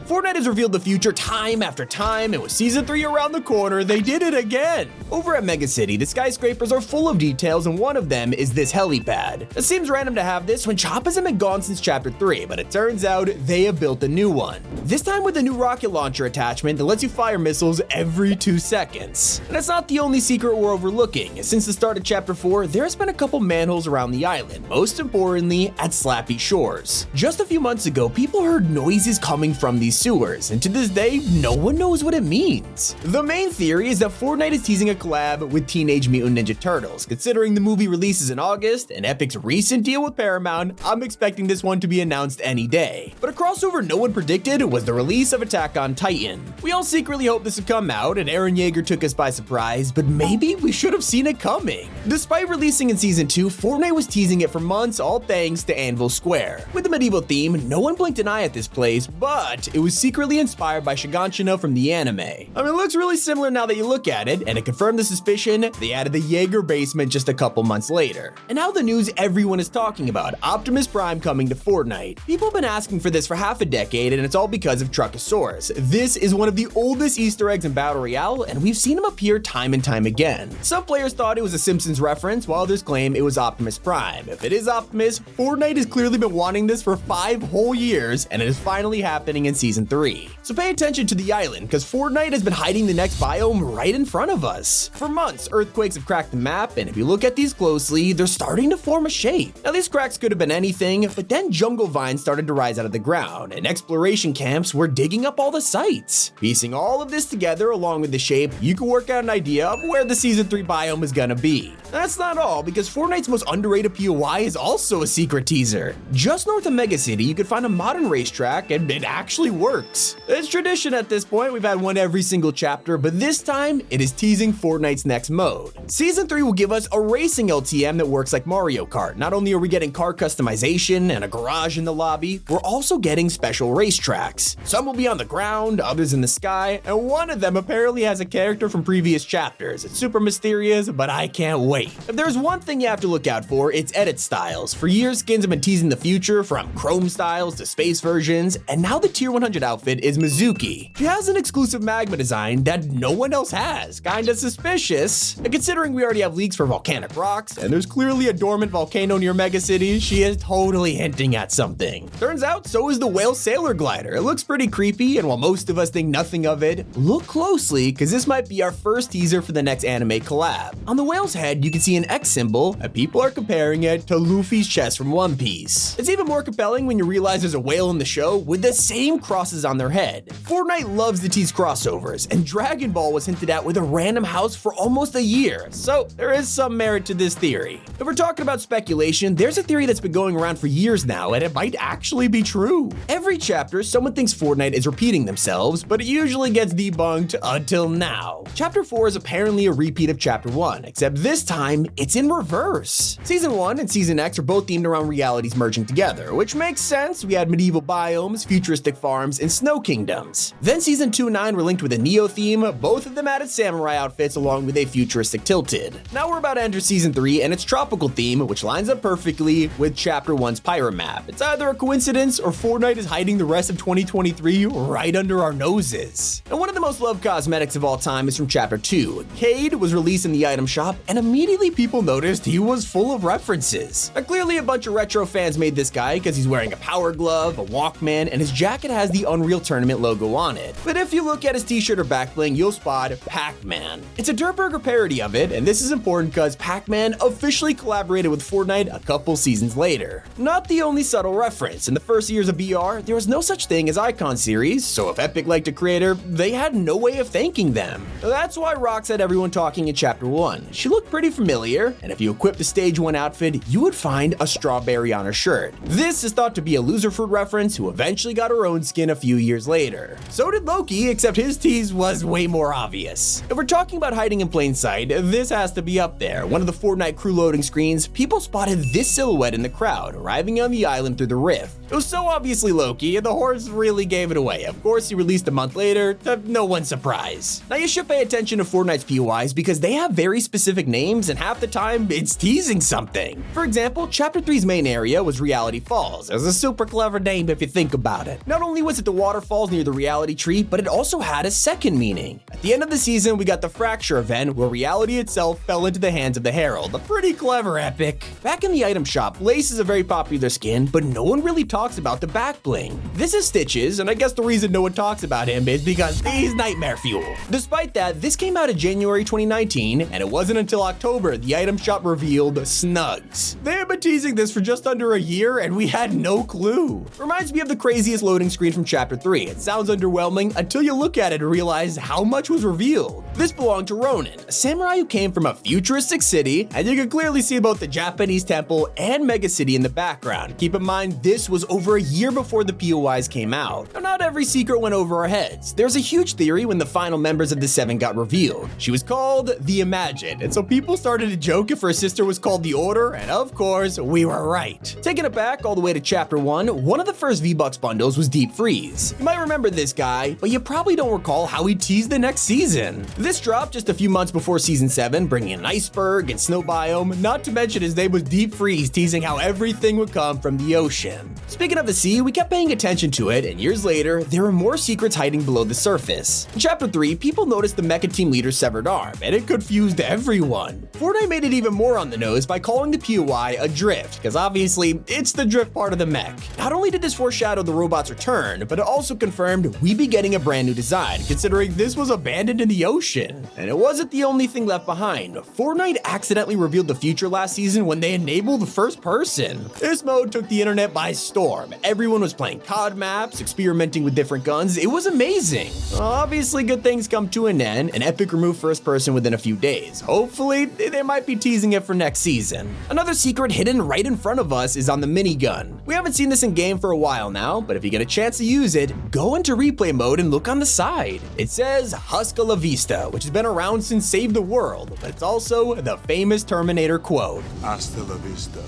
Fortnite has revealed the future time after time, and with Season 3 around the corner, they did it again. Over at Mega City, the skyscrapers are full of details, and one of them is this helipad. It seems random to have this when Chop hasn't been gone since Chapter 3, but it turns out they have built a new one. This time with a new rocket launcher attachment that lets you fire missiles every 2 seconds. And it's not the only secret we're overlooking. Since the start of Chapter 4, there's been a couple manholes around the island, most importantly at Slappy Shores. Just a few months ago, people heard noises coming from these sewers, and to this day, no one knows what it means. The main theory is that Fortnite is teasing a collab with Teenage Mutant Ninja Turtles. Considering the movie releases in August and Epic's recent deal with Paramount, I'm expecting this one to be announced any day. But a crossover no one predicted was the release of Attack on Titan. We all secretly hoped this would come out, and Eren Yeager took us by surprise, but maybe we should have seen it coming. Despite releasing in Season 2, Fortnite was teasing it for months, all thanks to Anvil Square. With the medieval theme, no one blinked an eye at this place, but it was secretly inspired by Shiganshina from the anime. I mean, it looks really similar now that you look at it, and to confirm the suspicion, they added the Yeager basement just a couple months later. And now the news everyone is talking about, Optimus Prime coming to Fortnite. People have been asking for this for half a decade, and it's all because of Truckosaurus. This is one of the oldest Easter eggs in Battle Royale, and we've seen him appear time and time again. Some players thought it was a Simpsons reference, while others claim it was Optimus Prime. If it is Optimus, Fortnite has clearly been wanting this for 5 whole years, and it is finally happening in Season 3. So pay attention to the island, because Fortnite has been hiding the next biome right in front of us. For months, earthquakes have cracked the map, and if you look at these closely, they're starting to form a shape. Now these cracks could have been anything, but then jungle vines started to rise out of the ground, and exploration camps were digging up all the sites. Piecing all of this together along with the shape, you can work out an idea of where the Season 3 biome is gonna be. That's not all, because Fortnite's most underrated POI is also a secret teaser. Just north of Mega City, you could find a modern racetrack, and it actually works. It's tradition at this point, we've had one every single chapter, but this time, it is teasing Fortnite's next mode. Season 3 will give us a racing LTM that works like Mario Kart. Not only are we getting car customization and a garage in the lobby, we're also getting special racetracks. Some will be on the ground, others in the sky, and one of them apparently has a character from previous chapters. It's super mysterious, but I can't wait. If there's one thing you have to look out for, it's edit styles. For years, skins have been teasing the future, from chrome styles to space versions, and now the Tier 100 outfit is Mizuki. She has an exclusive magma design that no one else has. Kinda suspicious. And considering we already have leaks for volcanic rocks, and there's clearly a dormant volcano near Mega City, she is totally hinting at something. Turns out, so is the whale sailor glider. It looks pretty creepy, and while most of us think nothing of it, look closely, because this might be our first teaser for the next anime collab. On the whale's head, you can see an X symbol, and people are comparing it to Luffy's chest from One Piece. It's even more compelling when you realize there's a whale in the show with the same crosses on their head. Fortnite loves to tease crossovers, and Dragon Ball was hinted at with a random house for almost a year, so there is some merit to this theory. If we're talking about speculation, there's a theory that's been going around for years now, and it might actually be true. Every chapter, someone thinks Fortnite is repeating themselves, but it usually gets debunked until now. Chapter 4 is apparently a repeat of Chapter 1, except this time, it's in reverse. Season 1 and Season X are both themed around realities merging together, which makes sense. We had medieval biomes, futuristic farms, and snow kingdoms. Then Season 2 and 9 were linked with a Neo theme, both of them added samurai outfits along with a futuristic tilted. Now we're about to enter Season 3 and its tropical theme, which lines up perfectly with Chapter 1's pirate map. It's either a coincidence or Fortnite is hiding the rest of 2023 right under our noses. And one of the most loved cosmetics of all time is from Chapter 2. Cade was released in the item shop, and immediately people noticed he was full of references. Now, clearly a bunch of retro fans made this guy because he's wearing a power glove, a Walkman, and his jacket has the Unreal Tournament logo on it. But if you look at his t-shirt or back bling, you'll spot Pac-Man. It's a Dirt Burger parody of it, and this is important because Pac-Man officially collaborated with Fortnite a couple seasons later. Not the only subtle reference. In the first years of BR, there was no such thing as icon series, so if Epic liked a creator, they had no way of thanking them. That's why Rox had everyone talking in Chapter 1. She looked pretty familiar, and if you equipped the Stage 1 outfit, you would find a strawberry on her shirt. This is thought to be a loser fruit reference who eventually got her own skin a few years later. So did Loki, except his tease was way more obvious. If we're talking about hiding in plain sight, this has to be up there. One of the Fortnite crew loading screens, people spotted this silhouette in the crowd, arriving on the island through the rift. It was so obviously Loki, and the horse really gave it away. Of course, he released a month later, to no one's surprise. Now you should pay attention to Fortnite's POIs because they have very specific names, and half the time, it's teasing something. For example, Chapter 3's main area was Reality Falls. It was a super clever name if you think about it. Not only was at the waterfalls near the reality tree, but it also had a second meaning. At the end of the season, we got the Fracture event where reality itself fell into the hands of the Herald. A pretty clever epic. Back in the item shop, Lace is a very popular skin, but no one really talks about the back bling. This is Stitches, and I guess the reason no one talks about him is because he's nightmare fuel. Despite that, this came out in January 2019, and it wasn't until October the item shop revealed Snugs. They had been teasing this for just under a year, and we had no clue. Reminds me of the craziest loading screen from Chapter 3. It sounds underwhelming until you look at it and realize how much was revealed. This belonged to Ronin, a samurai who came from a futuristic city, and you can clearly see both the Japanese temple and Mega City in the background. Keep in mind, this was over a year before the POIs came out. Now, not every secret went over our heads. There's a huge theory when the final members of the Seven got revealed. She was called the Imagined, and so people started to joke if her sister was called the Order, and of course, we were right. Taking it back all the way to Chapter 1, one of the first V-Bucks bundles was Deep Freeze. You might remember this guy, but you probably don't recall how he teased the next season. This dropped just a few months before Season 7, bringing an iceberg and snow biome, not to mention his name was Deep Freeze, teasing how everything would come from the ocean. Speaking of the sea, we kept paying attention to it, and years later, there were more secrets hiding below the surface. In Chapter 3, people noticed the mecha team leader's severed arm, and it confused everyone. Fortnite made it even more on the nose by calling the POI a drift, because obviously, it's the drift part of the mech. Not only did this foreshadow the robot's return, but it also confirmed we'd be getting a brand new design, considering this was abandoned in the ocean. And it wasn't the only thing left behind. Fortnite accidentally revealed the future last season when they enabled first person. This mode took the internet by storm. Everyone was playing COD maps, experimenting with different guns. It was amazing. Obviously, good things come to an end, and Epic removed first person within a few days. Hopefully, they might be teasing it for next season. Another secret hidden right in front of us is on the minigun. We haven't seen this in game for a while now, but if you get a chance to use it, go into replay mode and look on the side. It says Hasta la Vista, which has been around since Save the World, but it's also the famous Terminator quote. Hasta la vista,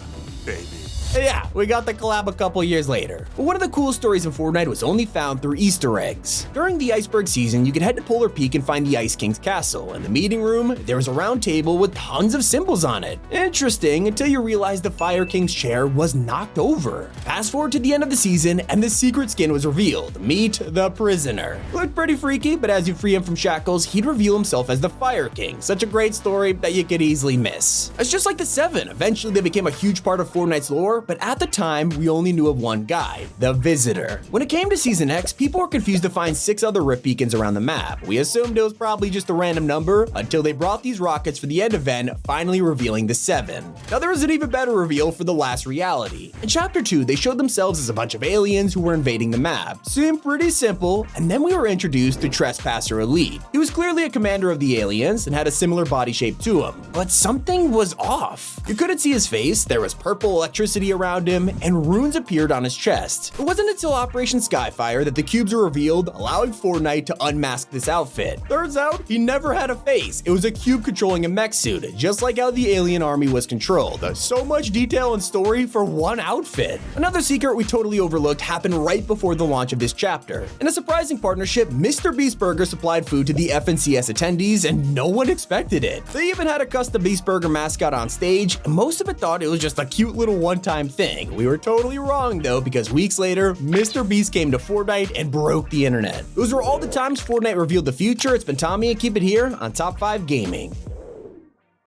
baby. Yeah, we got the collab a couple years later. But one of the coolest stories in Fortnite was only found through Easter eggs. During the Iceberg season, you could head to Polar Peak and find the Ice King's castle. In the meeting room, there was a round table with tons of symbols on it. Interesting until you realize the Fire King's chair was knocked over. Fast forward to the end of the season, and the secret skin was revealed. Meet the Prisoner. Looked pretty freaky, but as you free him from shackles, he'd reveal himself as the Fire King. Such a great story that you could easily miss. It's just like the Seven. Eventually, they became a huge part of Fortnite's lore, but at the time, we only knew of one guy, the Visitor. When it came to Season X, people were confused to find 6 other rift beacons around the map. We assumed it was probably just a random number until they brought these rockets for the end event, finally revealing the 7. Now there was an even better reveal for the last reality. In Chapter 2, they showed themselves as a bunch of aliens who were invading the map. Seemed pretty simple, and then we were introduced to Trespasser Elite. He was clearly a commander of the aliens and had a similar body shape to him, but something was off. You couldn't see his face, there was purple electricity around him, and runes appeared on his chest. It wasn't until Operation Skyfire that the cubes were revealed, allowing Fortnite to unmask this outfit. Turns out, he never had a face. It was a cube controlling a mech suit, just like how the alien army was controlled. So much detail and story for one outfit. Another secret we totally overlooked happened right before the launch of this chapter. In a surprising partnership, Mr. Beast Burger supplied food to the FNCS attendees, and no one expected it. They even had a custom Beast Burger mascot on stage, and most of it thought it was just a cute little one-time thing. We were totally wrong though, because weeks later, Mr. Beast came to Fortnite and broke the internet. Those were all the times Fortnite revealed the future. It's been Tommy, and keep it here on Top 5 Gaming.